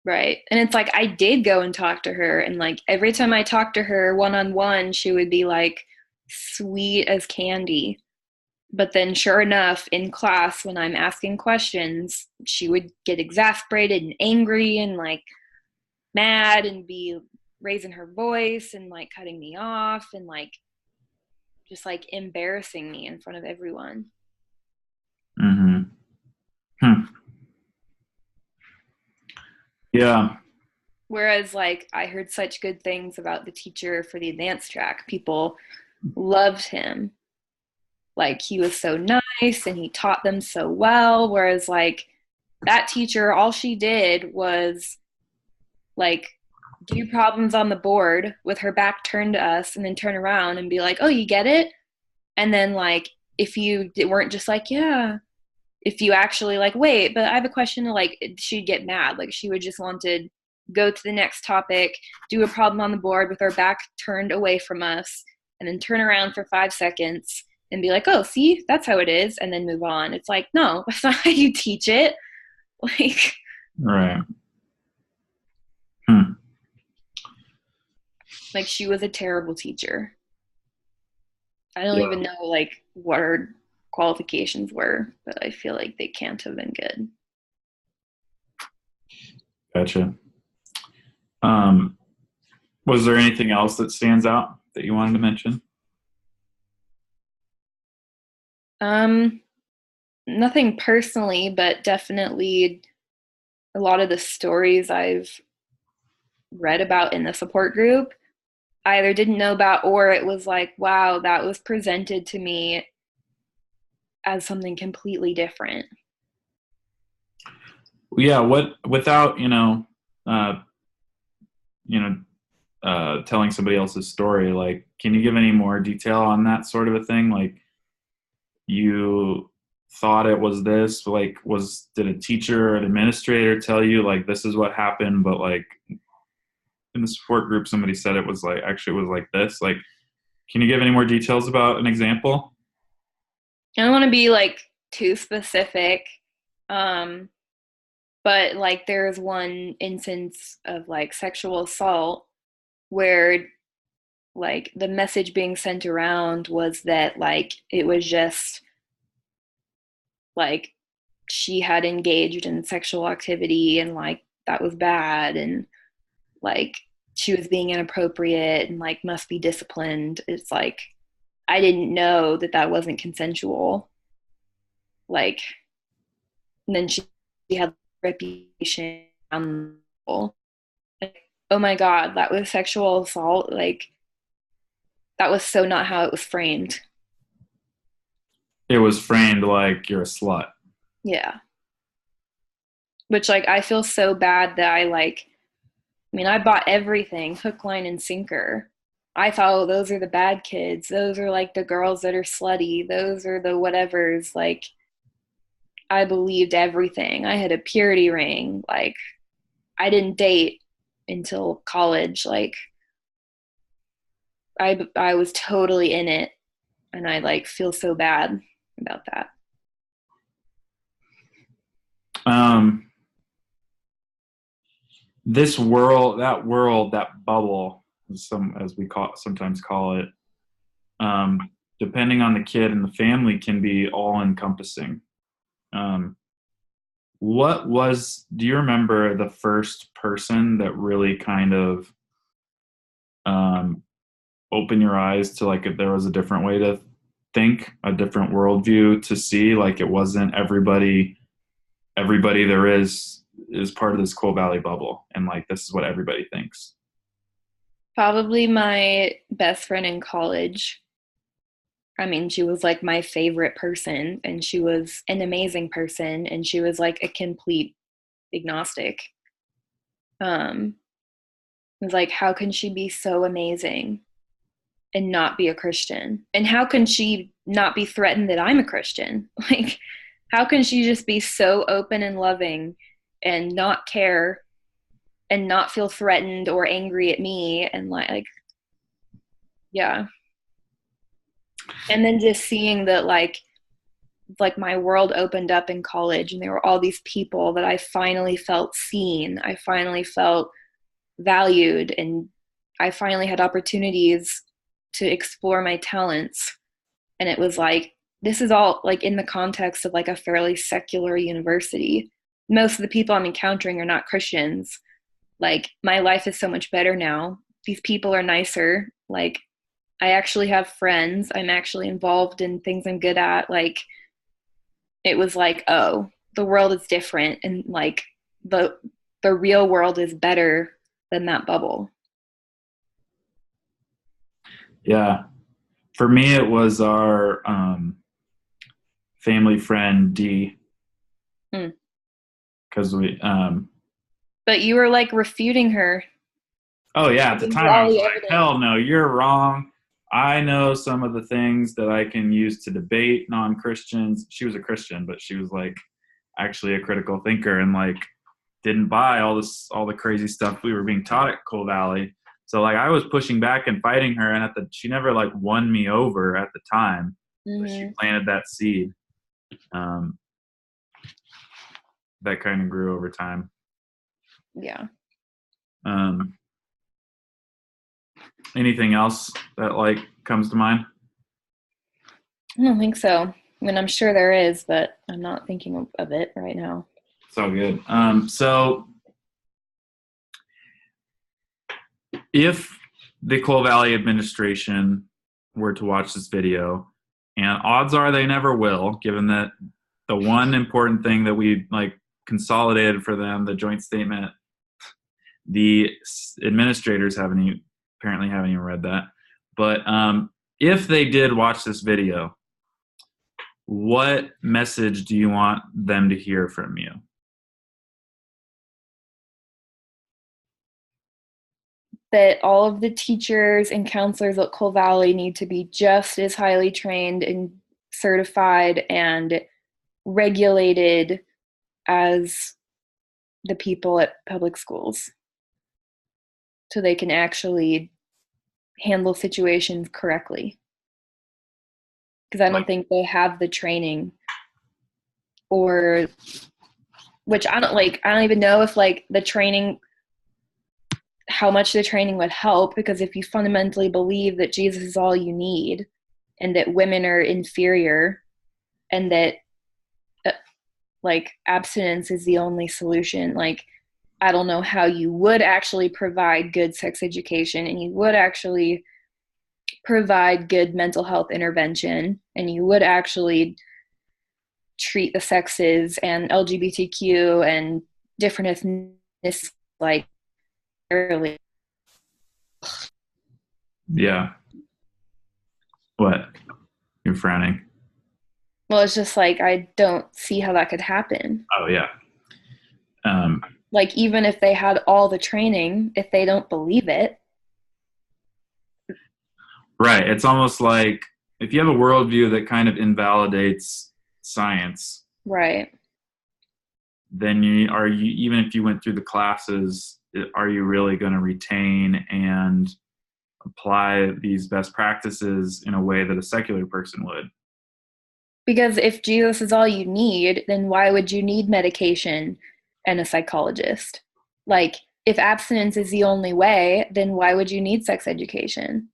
Right. And it's like, I did go and talk to her, and like every time I talked to her one on one, she would be like sweet as candy. But then, sure enough, in class, when I'm asking questions, she would get exasperated and angry and like mad and be raising her voice and like cutting me off and like just like embarrassing me in front of everyone. Mm-hmm. Hmm. Yeah. Whereas, like, I heard such good things about the teacher for the advanced track. People loved him. Like, he was so nice and he taught them so well. Whereas, like, that teacher, all she did was like do problems on the board with her back turned to us and then turn around and be like, oh, you get it? And then, like, if you weren't just like, yeah, if you actually like, wait, but I have a question, like, she'd get mad. Like, she would just want to go to the next topic, do a problem on the board with her back turned away from us, and then turn around for 5 seconds and be like, oh, see, that's how it is, and then move on. It's like, no, that's not how you teach it. Like, Right. Hmm. like she was a terrible teacher. I don't Yeah, even know like what her qualifications were, but I feel like they can't have been good. gotcha. Um, was there anything else that stands out that you wanted to mention? Um, Nothing personally, but definitely a lot of the stories I've read about in the support group, I either didn't know about or it was like, wow, that was presented to me as something completely different. Yeah, what without uh, you know, telling somebody else's story, like, can you give any more detail on that sort of a thing? Like, you thought it was this, like, did a teacher or an administrator tell you like this is what happened, but like in the support group somebody said it was like actually it was like this? Like, can you give any more details about an example? I don't want to be like too specific, um, but like there's one instance of like sexual assault where like the message being sent around was that like it was just like she had engaged in sexual activity and like that was bad and like she was being inappropriate and like must be disciplined. It's like I didn't know that that wasn't consensual. Like, and then she had a reputation. Like, oh my God, that was sexual assault. Like, that was so not how it was framed. It was framed like you're a slut. Yeah. Which, like, I feel so bad that I mean, I bought everything hook, line, and sinker. I thought, oh, those are the bad kids. Those are like the girls that are slutty. Those are the whatevers. Like, I believed everything. I had a purity ring. Like, I didn't date until college. Like, I was totally in it, and I like feel so bad about that. um this world, that world, that bubble, some as we sometimes call it, um depending on the kid and the family, can be all encompassing. um do you remember the first person that really kind of um open your eyes to like if there was a different way to think, a different worldview, to see like it wasn't everybody there is part of this Coal Valley bubble, and like this is what everybody thinks? Probably my best friend in college. I mean, she was like my favorite person, and she was an amazing person, and she was like a complete agnostic. It was like, how can she be so amazing and not be a Christian? And how can she not be threatened that I'm a Christian? Like, how can she just be so open and loving and not care and not feel threatened or angry at me? And yeah. And then just seeing that, like my world opened up in college and there were all these people that I finally felt seen. I finally felt valued and I finally had opportunities to explore my talents. And it was like, this is all like in the context of like a fairly secular university. Most of the people I'm encountering are not Christians. Like, my life is so much better now. These people are nicer. Like, I actually have friends. I'm actually involved in things I'm good at. Like, it was like, oh, the world is different and like the the real world is better than that bubble. Yeah, for me it was our family friend D, Mm. because we But you were like refuting her, oh yeah, at the giving her time I all was the like, evidence. hell no, you're wrong. I know some of the things that I can use to debate non-Christians. She was a Christian, but she was like actually a critical thinker, and like didn't buy all the crazy stuff we were being taught at Coal Valley. So like I was pushing back and fighting her, and she never like won me over at the time, but she Mm-hmm. planted that seed, um, that kind of grew over time. Yeah. Um, anything else that like comes to mind? I don't think so. I mean, I'm sure there is, but I'm not thinking of it right now. It's all good. So if the Coal Valley administration were to watch this video, and odds are they never will, given that the one important thing that we like consolidated for them, the joint statement, the administrators apparently haven't even read that. But if they did watch this video, what message do you want them to hear from you? That all of the teachers and counselors at Coal Valley need to be just as highly trained and certified and regulated as the people at public schools so they can actually handle situations correctly. Because I don't Like, think they have the training, or which I don't even know if like the training, how much the training would help, because if you fundamentally believe that Jesus is all you need and that women are inferior and that like abstinence is the only solution, like I don't know how you would actually provide good sex education, and you would actually provide good mental health intervention, and you would actually treat the sexes and LGBTQ and different ethnicities like fairly. yeah. What? You're frowning. Well, it's just like I don't see how that could happen. Oh, yeah. Um, Like even if they had all the training, if they don't believe it, right. It's almost like if you have a worldview that kind of invalidates science, right? then even if you went through the classes, are you really going to retain and apply these best practices in a way that a secular person would? Because if Jesus is all you need, then why would you need medication and a psychologist? Like, if abstinence is the only way, then why would you need sex education?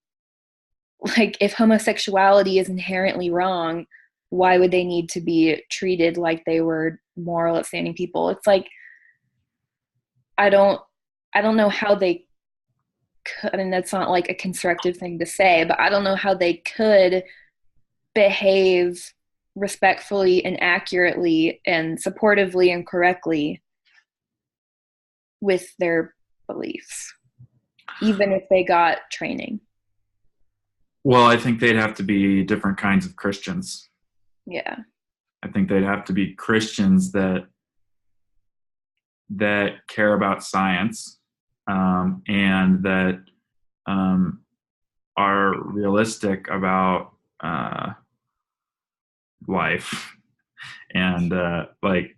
Like, if homosexuality is inherently wrong, why would they need to be treated like they were moral, upstanding people? It's like, I don't, I don't know how they could, I mean, that's not like a constructive thing to say, but I don't know how they could behave respectfully and accurately and supportively and correctly with their beliefs, even if they got training. Well, I think they'd have to be different kinds of Christians. Yeah. I think they'd have to be Christians that care about science, and that are realistic about life, and like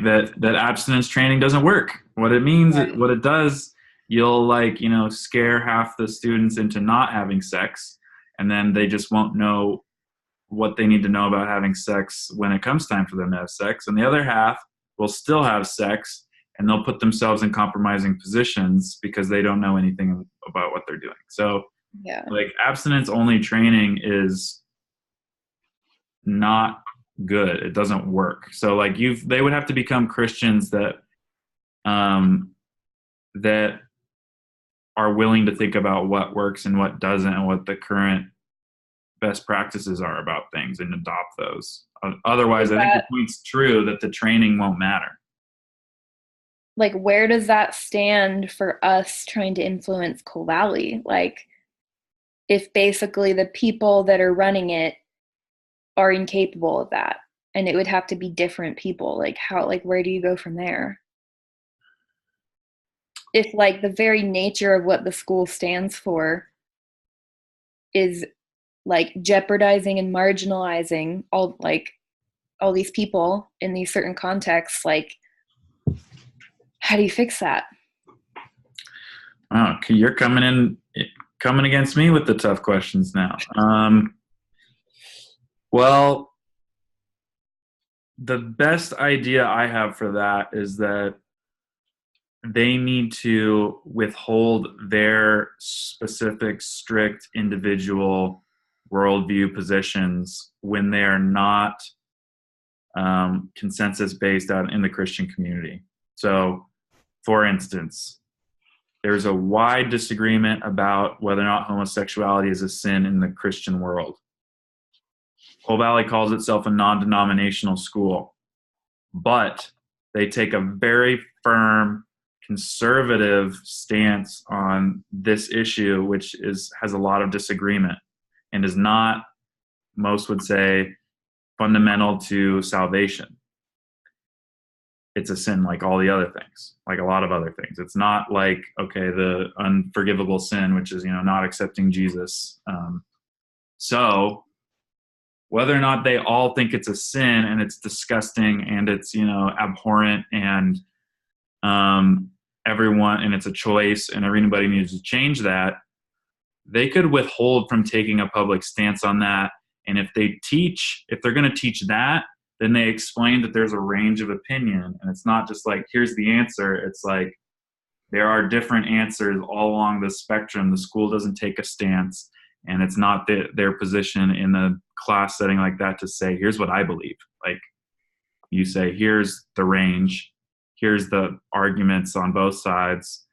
that abstinence training doesn't work. What it means, Right. what it does, you'll scare half the students into not having sex, and then they just won't know what they need to know about having sex when it comes time for them to have sex, and the other half will still have sex, and they'll put themselves in compromising positions because they don't know anything about what they're doing. So Yeah. like abstinence only training is not good. It doesn't work. So like they would have to become Christians um that are willing to think about what works and what doesn't, and what the current best practices are about things, and adopt those. Otherwise, Is I think the that point's true that the training won't matter. like, where does that stand for us trying to influence Coal Valley? Like, if basically the people that are running it are incapable of that, and it would have to be different people, like how, like where do you go from there? If like the very nature of what the school stands for is like jeopardizing and marginalizing all these people in these certain contexts, like how do you fix that? Oh, okay, you're coming against me with the tough questions now. Well, the best idea I have for that is that they need to withhold their specific, strict, individual worldview positions when they are not consensus based out in the Christian community. So, for instance, there's a wide disagreement about whether or not homosexuality is a sin in the Christian world. Whole Valley calls itself a non-denominational school, but they take a very firm conservative stance on this issue, which has a lot of disagreement and is not, most would say, fundamental to salvation. It's a sin like all the other things, like a lot of other things. It's not like, okay, the unforgivable sin, which is, not accepting Jesus. So whether or not they all think it's a sin and it's disgusting and it's, abhorrent and everyone, and it's a choice and everybody needs to change that, they could withhold from taking a public stance on that. And if they're going to teach that, then they explain that there's a range of opinion, and it's not just like, here's the answer. It's like, there are different answers all along the spectrum. The school doesn't take a stance, and it's not their position in a class setting like that to say, here's what I believe. Like, you say, here's the range, here's the arguments on both sides.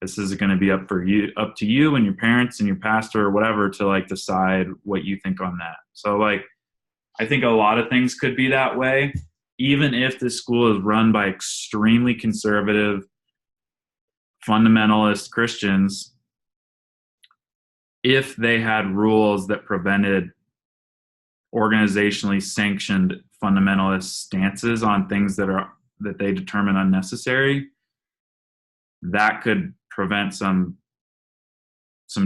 This is going to be up to you and your parents and your pastor or whatever to like decide what you think on that. So like, I think a lot of things could be that way, even if the school is run by extremely conservative, fundamentalist Christians. If they had rules that prevented organizationally sanctioned fundamentalist stances on things that they determine unnecessary, that could prevent some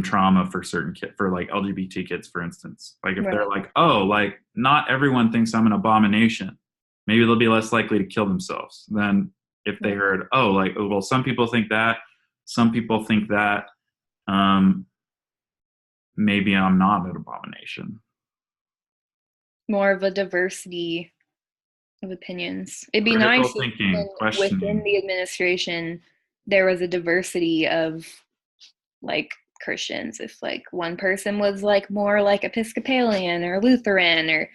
trauma for certain kids, for like LGBT kids, for instance. Like if they're like, oh, like not everyone thinks I'm an abomination, maybe they'll be less likely to kill themselves than if they heard, oh, like, oh, well, some people think that, some people think that, maybe I'm not an abomination. More of a diversity of opinions. It'd be nice if within the administration there was a diversity of like Christians. If like one person was like more like Episcopalian or Lutheran or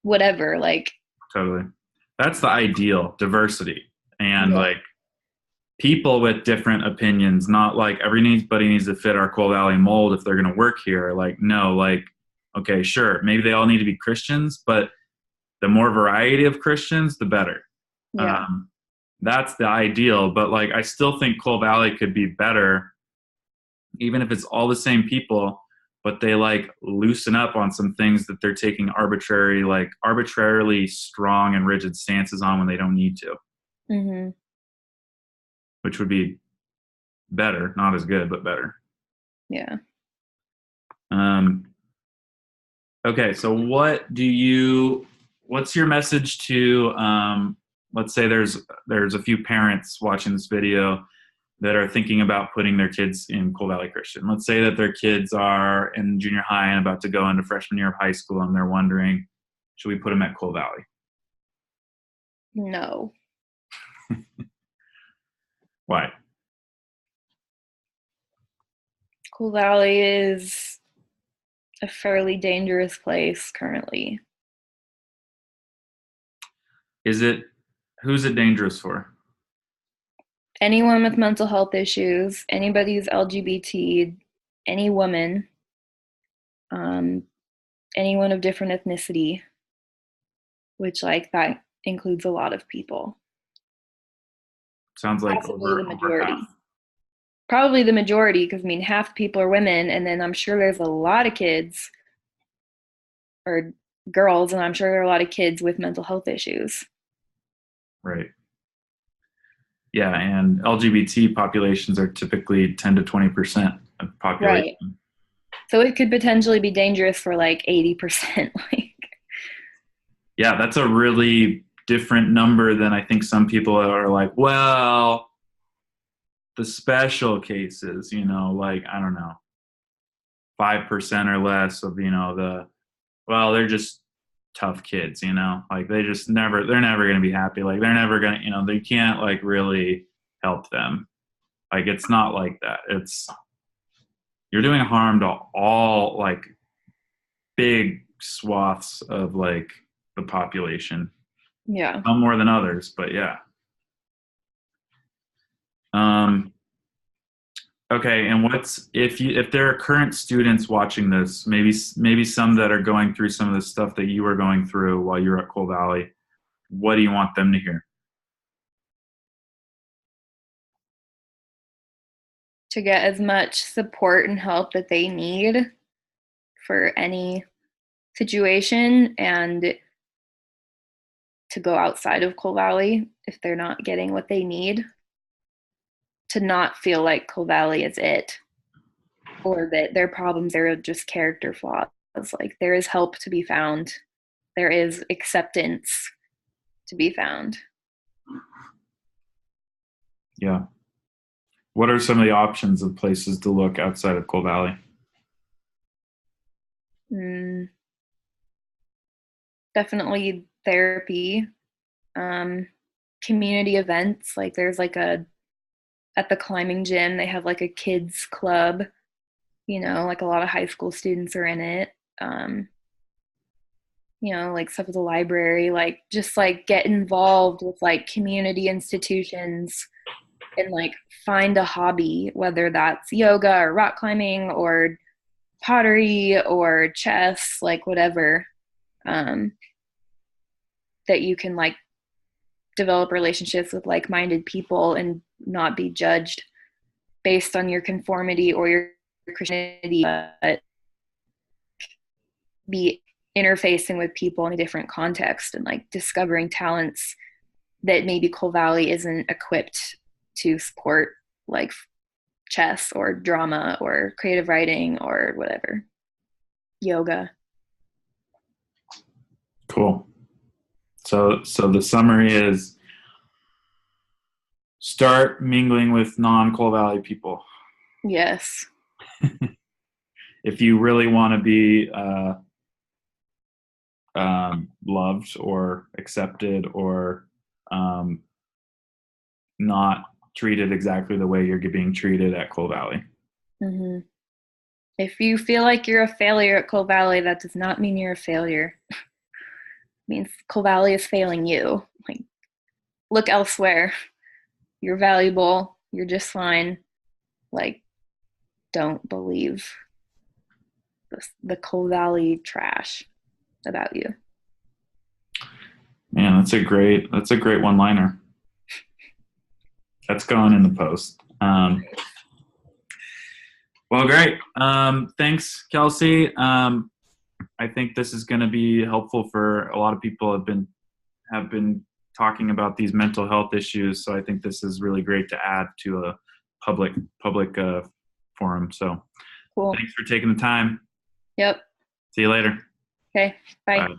whatever, like. Totally. That's the ideal, diversity. And like people with different opinions, not like everybody needs to fit our Coal Valley mold if they're going to work here. Like, no, like, okay, sure, maybe they all need to be Christians, but the more variety of Christians, the better. Yeah. That's the ideal. But like, I still think Coal Valley could be better, even if it's all the same people, but they like loosen up on some things that they're taking arbitrarily strong and rigid stances on when they don't need to. Mm-hmm. Which would be better, not as good, but better. Yeah. Okay, so what's your message to, let's say there's a few parents watching this video that are thinking about putting their kids in Coal Valley Christian. Let's say that their kids are in junior high and about to go into freshman year of high school, and they're wondering, should we put them at Coal Valley? No. Why? Coal Valley is a fairly dangerous place currently. Who's it dangerous for? Anyone with mental health issues, anybody who's LGBT, any woman, anyone of different ethnicity, which like that includes a lot of people. Sounds like possibly the majority. Probably the majority, because I mean half the people are women, and then I'm sure there's a lot of kids or girls, and I'm sure there are a lot of kids with mental health issues. Right. Yeah, and LGBT populations are typically 10 to 20% of the population. Right. So it could potentially be dangerous for like 80%. Yeah, that's a really different number than I think some people are like, well, the special cases, like, I don't know, 5% or less of, they're just tough kids, like they're never going to be happy. Like they're never going to, they can't like really help them. Like, it's not like that. You're doing harm to all, like big swaths of like the population. Yeah. Some more than others, but yeah. Um, okay, and what's if there are current students watching this, maybe some that are going through some of the stuff that you were going through while you were at Coal Valley, what do you want them to hear? To get as much support and help that they need for any situation, and to go outside of Coal Valley if they're not getting what they need, to not feel like Coal Valley is it, or that their problems are just character flaws. Like, there is help to be found, there is acceptance to be found. Yeah. What are some of the options of places to look outside of Coal Valley? Mm, definitely therapy, community events. Like, there's like a at the climbing gym, they have like a kids club, like a lot of high school students are in it. um, like stuff at the library, like just like get involved with like community institutions, and like find a hobby, whether that's yoga or rock climbing or pottery or chess, like whatever, um, that you can like develop relationships with like-minded people and not be judged based on your conformity or your Christianity, but be interfacing with people in a different context and like discovering talents that maybe Coal Valley isn't equipped to support, like chess or drama or creative writing or whatever, yoga. Cool. So the summary is start mingling with non-Coal Valley people. Yes. If you really want to be loved or accepted or um, not treated exactly the way you're being treated at Coal Valley. Mm-hmm. If you feel like you're a failure at Coal Valley, that does not mean you're a failure. It means Coal Valley is failing you. Like, look elsewhere. You're valuable. You're just fine. Like, don't believe the Coal Valley trash about you. Man, that's a great one-liner. That's going in the post. Well, great. Thanks, Kelsey. I think this is going to be helpful for a lot of people have been talking about these mental health issues. So I think this is really great to add to a public forum. So Cool. thanks for taking the time. Yep. See you later. Okay. Bye. Bye.